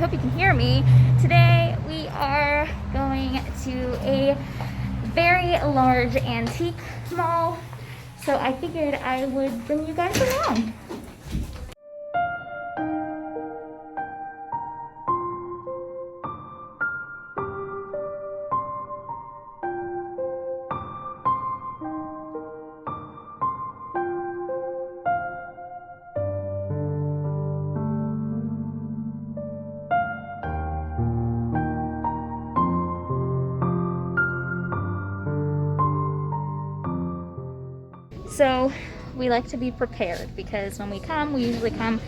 hope you can hear me. Today we are going to a very large antique mall, so I figured I would bring you guys along. So we like to be prepared because when we come, we usually come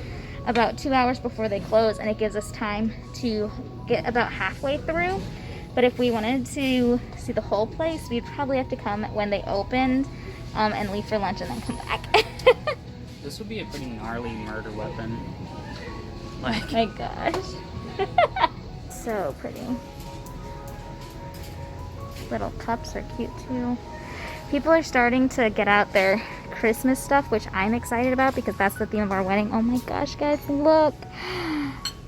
about 2 hours before they close, and it gives us time to get about halfway through. But if we wanted to see the whole place, we'd probably have to come when they opened and leave for lunch and then come back. This would be a pretty gnarly murder weapon. Like, oh my gosh. So pretty. Little cups are cute too. People are starting to get out their Christmas stuff, which I'm excited about because that's the theme of our wedding. Oh my gosh, guys, look.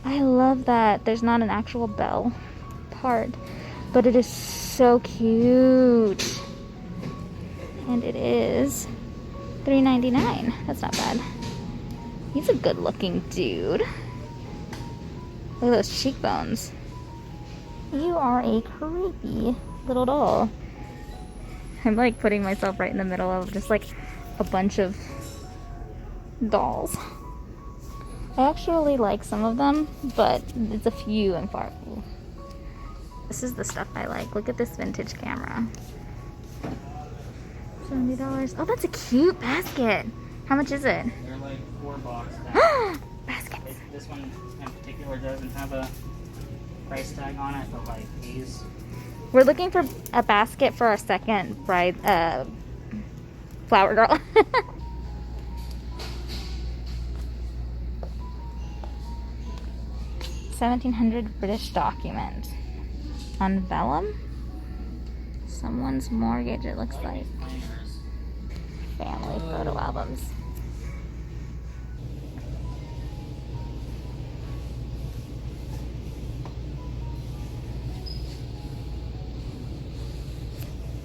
I love that. There's not an actual bell part, but it is so cute. And it is $3.99. That's not bad. He's a good looking dude. Look at those cheekbones. You are a creepy little doll. I'm like putting myself right in the middle of just like a bunch of dolls. I actually like some of them, but it's a few and far. Ooh. This is the stuff I like. Look at this vintage camera. $70. Oh, that's a cute basket. How much is it? They're like $4. Baskets. This one in particular doesn't have a price tag on it, but like these. We're looking for a basket for our second bride, flower girl. 1700 British document on vellum. Someone's mortgage, it looks like. Family photo albums.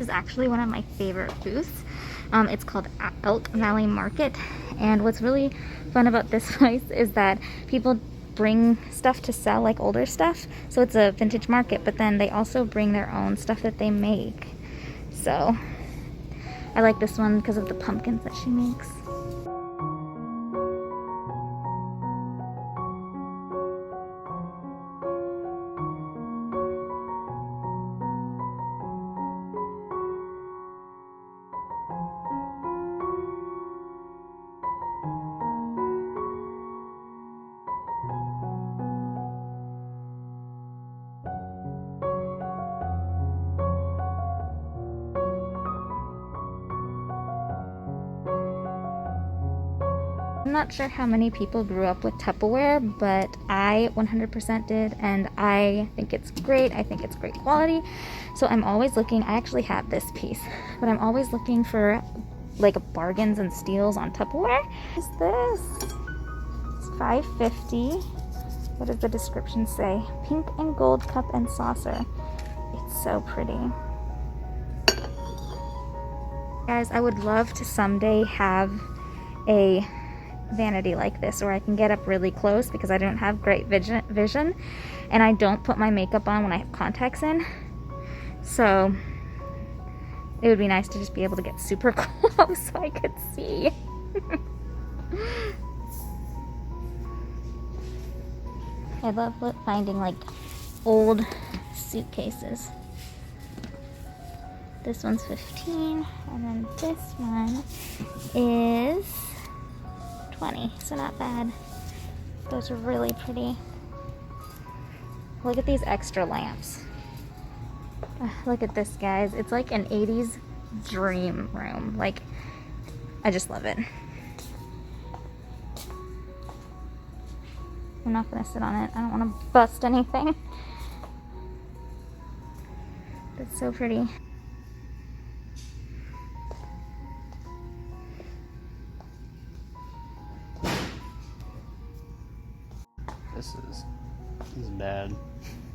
Is actually one of my favorite booths. It's called Elk Valley Market, and what's really fun about this place is that people bring stuff to sell, like older stuff, so it's a vintage market, but then they also bring their own stuff that they make. So I like this one because of the pumpkins that she makes. I'm not sure how many people grew up with Tupperware, but I 100% did, and I think it's great. I think it's great quality. So I'm always looking. I actually have this piece, but I'm always looking for like bargains and steals on Tupperware. What is this? It's $5.50. What does the description say? Pink and gold cup and saucer. It's so pretty. Guys, I would love to someday have a vanity like this where I can get up really close because I don't have great vision and I don't put my makeup on when I have contacts in, so it would be nice to just be able to get super close so I could see. I love finding like old suitcases. This one's $15, and then this one is $20, so not bad. Those are really pretty. Look at these extra lamps. Look at this, guys. It's like an 80s dream room. Like, I just love it. I'm not gonna sit on it. I don't want to bust anything. That's so pretty. This is This is bad.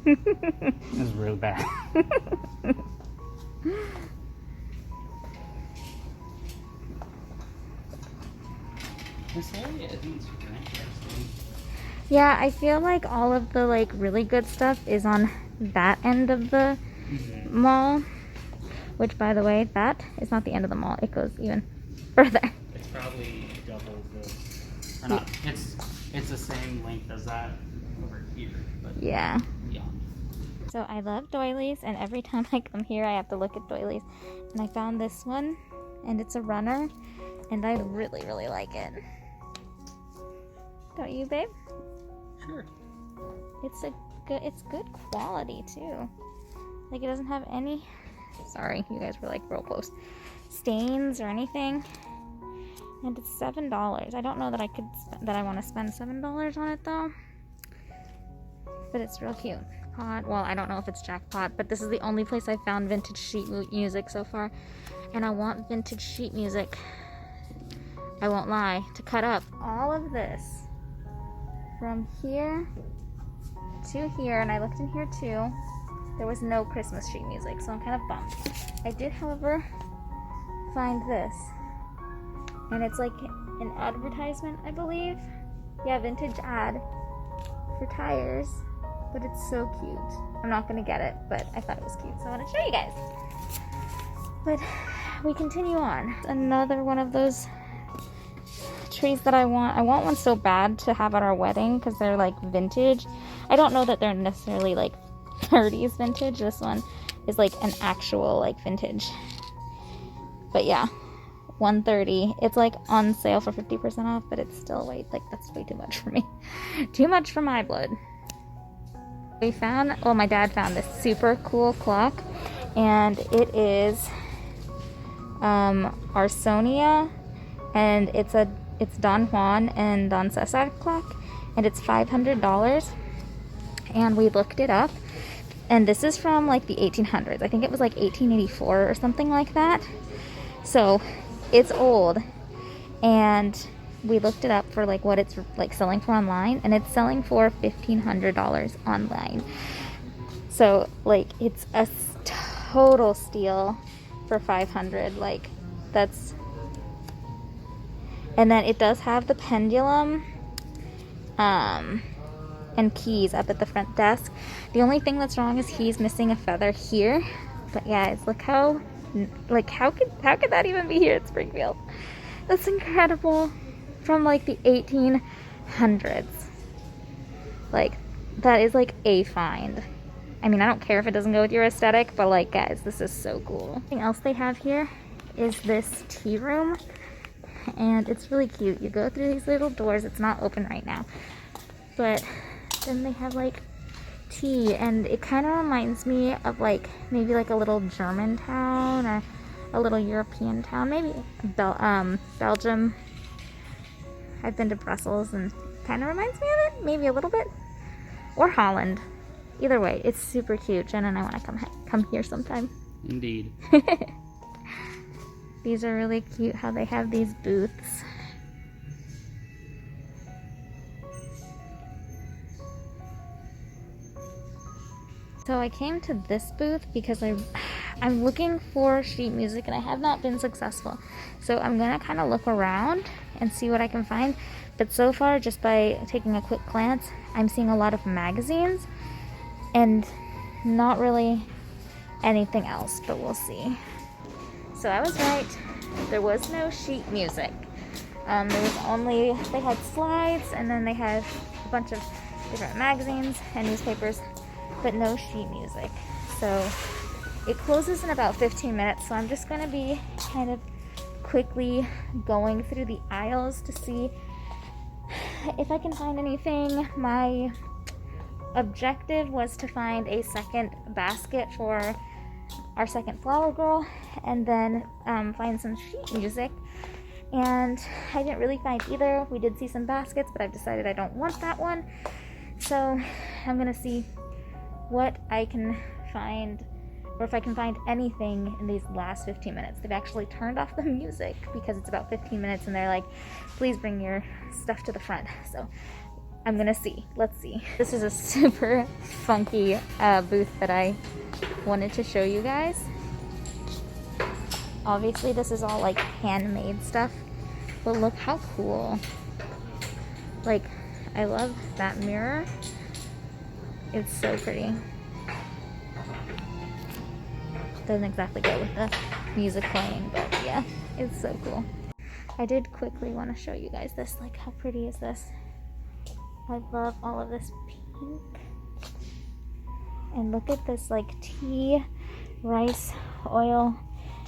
This is really bad. This area isn't super interesting. Yeah, I feel like all of the like really good stuff is on that end of the mall. Which, by the way, that is not the end of the mall. It goes even further. It's probably double the. Or not. It's the same length as that over here, but Yeah. beyond. So I love doilies, and every time I come here, I have to look at doilies. And I found this one, and it's a runner, and I really, really like it. Don't you, babe? Sure. It's good quality too. Like, it doesn't have any. Sorry, you guys were like real close. Stains or anything. And it's $7. I don't know that I want to spend $7 on it though. But it's real cute. Well, I don't know if it's Jackpot, but this is the only place I've found vintage sheet music so far. And I want vintage sheet music, I won't lie, to cut up all of this from here to here. And I looked in here too. There was no Christmas sheet music, so I'm kind of bummed. I did, however, find this. And it's like an advertisement, I believe. Yeah, vintage ad for tires. But it's so cute. I'm not going to get it, but I thought it was cute, so I want to show you guys. But we continue on. Another one of those trees that I want. I want one so bad to have at our wedding because they're like vintage. I don't know that they're necessarily like 30s vintage. This one is like an actual like vintage. But yeah, $130. It's like on sale for 50% off, but it's still that's way too much for me. Too much for my blood. My dad found this super cool clock, and it is Arsonia, and it's Don Juan and Don Cesar clock, and it's $500. And we looked it up, and this is from like the 1800s. I think it was like 1884 or something like that. So it's old, and we looked it up for like what it's like selling for online, and it's selling for $1,500 online. So like it's a total steal for $500. Like that's. And then it does have the pendulum and keys up at the front desk. The only thing that's wrong is he's missing a feather here. But guys, look how could that even be here at Springfield? That's incredible. From like the 1800s. Like, that is like a find. I mean, I don't care if it doesn't go with your aesthetic, but like, guys, this is so cool. Something else they have here is this tea room, and it's really cute. You go through these little doors. It's not open right now, but then they have like tea, and it kind of reminds me of like maybe like a little German town or a little European town, maybe Belgium. I've been to Brussels, and kind of reminds me of it, maybe a little bit, or Holland. Either way, it's super cute. Jen and I want to come here sometime. Indeed. These are really cute how they have these booths. So I came to this booth because I'm looking for sheet music, and I have not been successful. So I'm gonna kind of look around and see what I can find. But so far, just by taking a quick glance, I'm seeing a lot of magazines and not really anything else, but we'll see. So I was right. There was no sheet music. They had slides, and then they had a bunch of different magazines and newspapers, but no sheet music. So it closes in about 15 minutes, so I'm just going to be kind of quickly going through the aisles to see if I can find anything. My objective was to find a second basket for our second flower girl, and then find some sheet music, and I didn't really find either. We did see some baskets, but I've decided I don't want that one, so I'm gonna see what I can find, or if I can find anything in these last 15 minutes. They've actually turned off the music because it's about 15 minutes, and they're like, please bring your stuff to the front. So I'm gonna see. Let's see. This is a super funky booth that I wanted to show you guys. Obviously this is all like handmade stuff, but look how cool. Like, I love that mirror. It's so pretty. Doesn't exactly go with the music playing, but yeah, it's so cool. I did quickly want to show you guys this. Like, how pretty is this? I love all of this pink. And look at this like tea, rice, oil,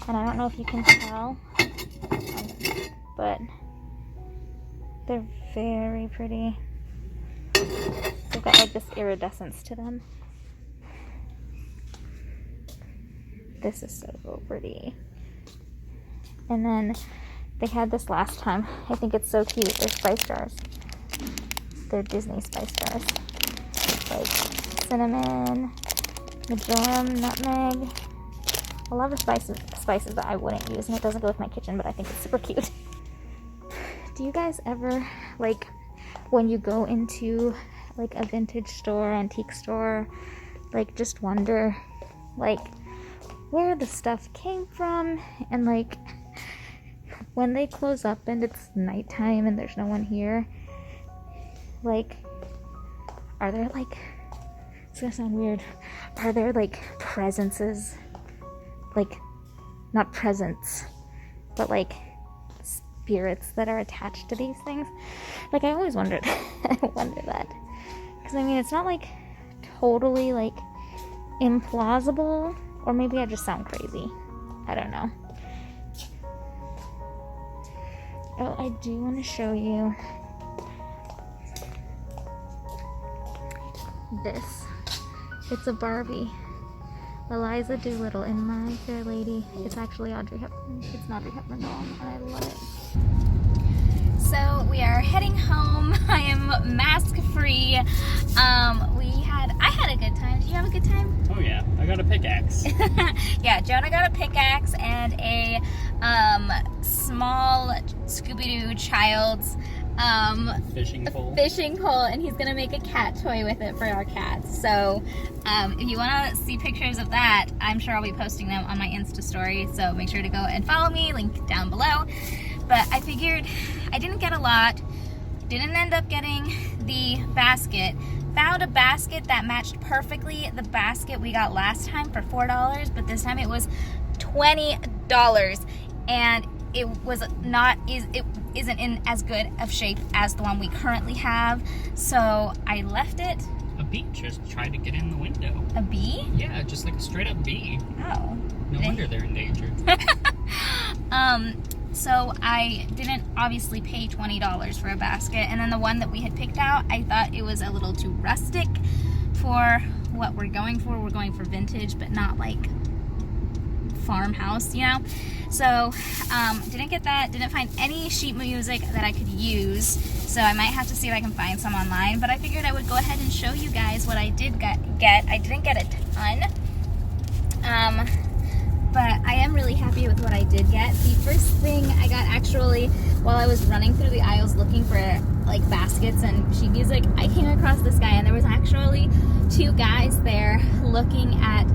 and I don't know if you can tell, but they're very pretty. They've got like this iridescence to them. This is so pretty. And then they had this last time. I think it's so cute. They're spice jars. They're Disney spice jars. Like cinnamon, marjoram, nutmeg. A lot of spices that I wouldn't use, and it doesn't go with my kitchen, but I think it's super cute. Do you guys ever, like, when you go into like a vintage store, antique store, like just wonder like where the stuff came from, and like when they close up and it's nighttime and there's no one here, like, are there like, it's gonna sound weird, are there like presences, like, not presents, but like spirits that are attached to these things? Like, I always wondered. I wonder that, because I mean, it's not like totally like implausible, or maybe I just sound crazy, I don't know. Oh, I do want to show you this. It's a Barbie, Eliza Doolittle in My Fair Lady. It's actually Audrey Hepburn. It's an Audrey Hepburn doll, and I love it. So we are heading home. I am mask free. I had a good time. Did you have a good time? Oh yeah, I got a pickaxe. Yeah, Jonah got a pickaxe and a small Scooby-Doo child's Fishing pole, and he's gonna make a cat toy with it for our cats. So if you want to see pictures of that, I'm sure I'll be posting them on my Insta story, so make sure to go and follow me, link down below. But I figured I didn't get a lot, didn't end up getting the basket. Found a basket that matched perfectly the basket we got last time for $4, but this time it was $20, and it isn't in as good of shape as the one we currently have, so I left it. A bee just tried to get in the window. A bee? Yeah, just like a straight up bee. Oh. No wonder they're endangered. So I didn't obviously pay $20 for a basket, and then the one that we had picked out, I thought it was a little too rustic for what we're going for. We're going for vintage, but not like farmhouse, you know? So didn't get that, didn't find any sheet music that I could use, so I might have to see if I can find some online, but I figured I would go ahead and show you guys what I did get. I didn't get a ton, but I am really happy with what I did get. The first thing I got, actually, while I was running through the aisles looking for like baskets and sheet music, I came across this guy, and there was actually two guys there looking at,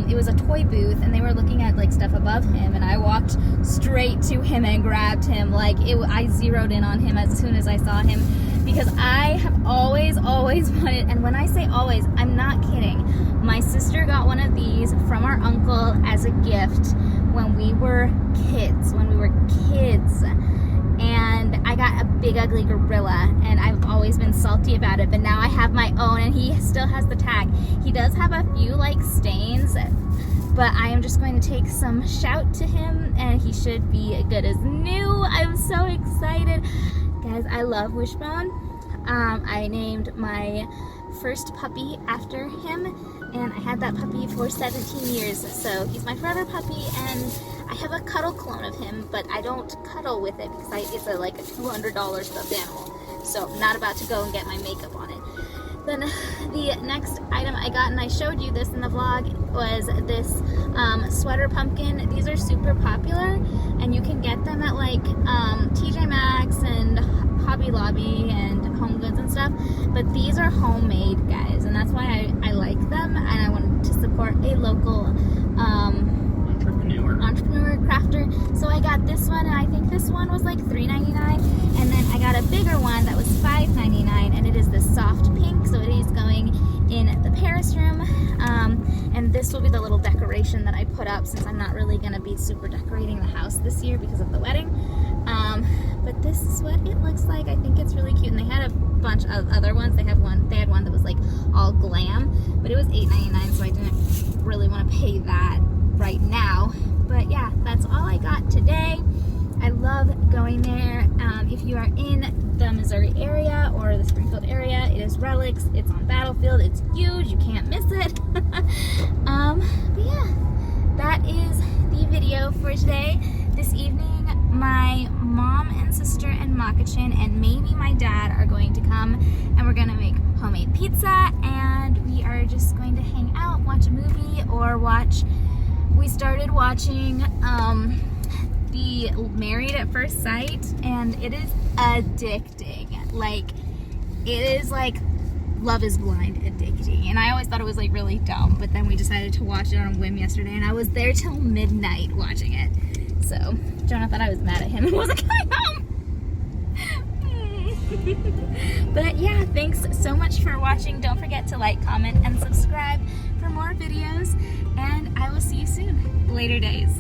it was a toy booth, and they were looking at like stuff above him, and I walked straight to him and grabbed him. Like, I zeroed in on him as soon as I saw him, because I have always wanted, and when I say always, I'm not kidding. My sister got one of these from our uncle as a gift when we were kids, and I got a big ugly gorilla, and I've always been salty about it, but now I have my own, and he still has the tag. He does have a few like stains, but I am just going to take some shout to him, and he should be good as new. I'm so excited. Guys, I love Wishbone. I named my first puppy after him, and I had that puppy for 17 years, so he's my forever puppy, and I have a cuddle clone of him, but I don't cuddle with it because it's like a $200 stuffed animal, so I'm not about to go and get my makeup on it. Then the next item I got, and I showed you this in the vlog, was this sweater pumpkin. These are super popular, and you can get them at like TJ Maxx and Hobby Lobby and Home Goods and stuff, but these are homemade, guys, and that's why I like them, and I wanted to support a local entrepreneur crafter. So I got this one, and I think this one was like $3.99, and then I got a bigger one that was $5.99, and it is this soft pink, so it is going in the Paris room, and this will be the little decoration that I put up, since I'm not really going to be super decorating the house this year because of the wedding. But this is what it looks like. I think it's really cute, and they had a bunch of other ones. They had one that was like all glam, but it was $8.99, so I didn't really want to pay that right now. But yeah, that's all I got today. I love going there. If you are in the Missouri area or the Springfield area, it is Relics. It's on Battlefield. It's huge. You can't miss it. But yeah, that is the video for today. This evening, my mom and sister and Makachin and maybe my dad are going to come, and we're gonna make homemade pizza, and we are just going to hang out, watch a movie, or we started watching the Married at First Sight, and it is addicting. Like, it is like Love is Blind addicting, and I always thought it was like really dumb, but then we decided to watch it on a whim yesterday, and I was there till midnight watching it. So Jonah thought I was mad at him and wasn't coming home. But yeah, thanks so much for watching. Don't forget to like, comment, and subscribe for more videos, and I will see you soon. Later days.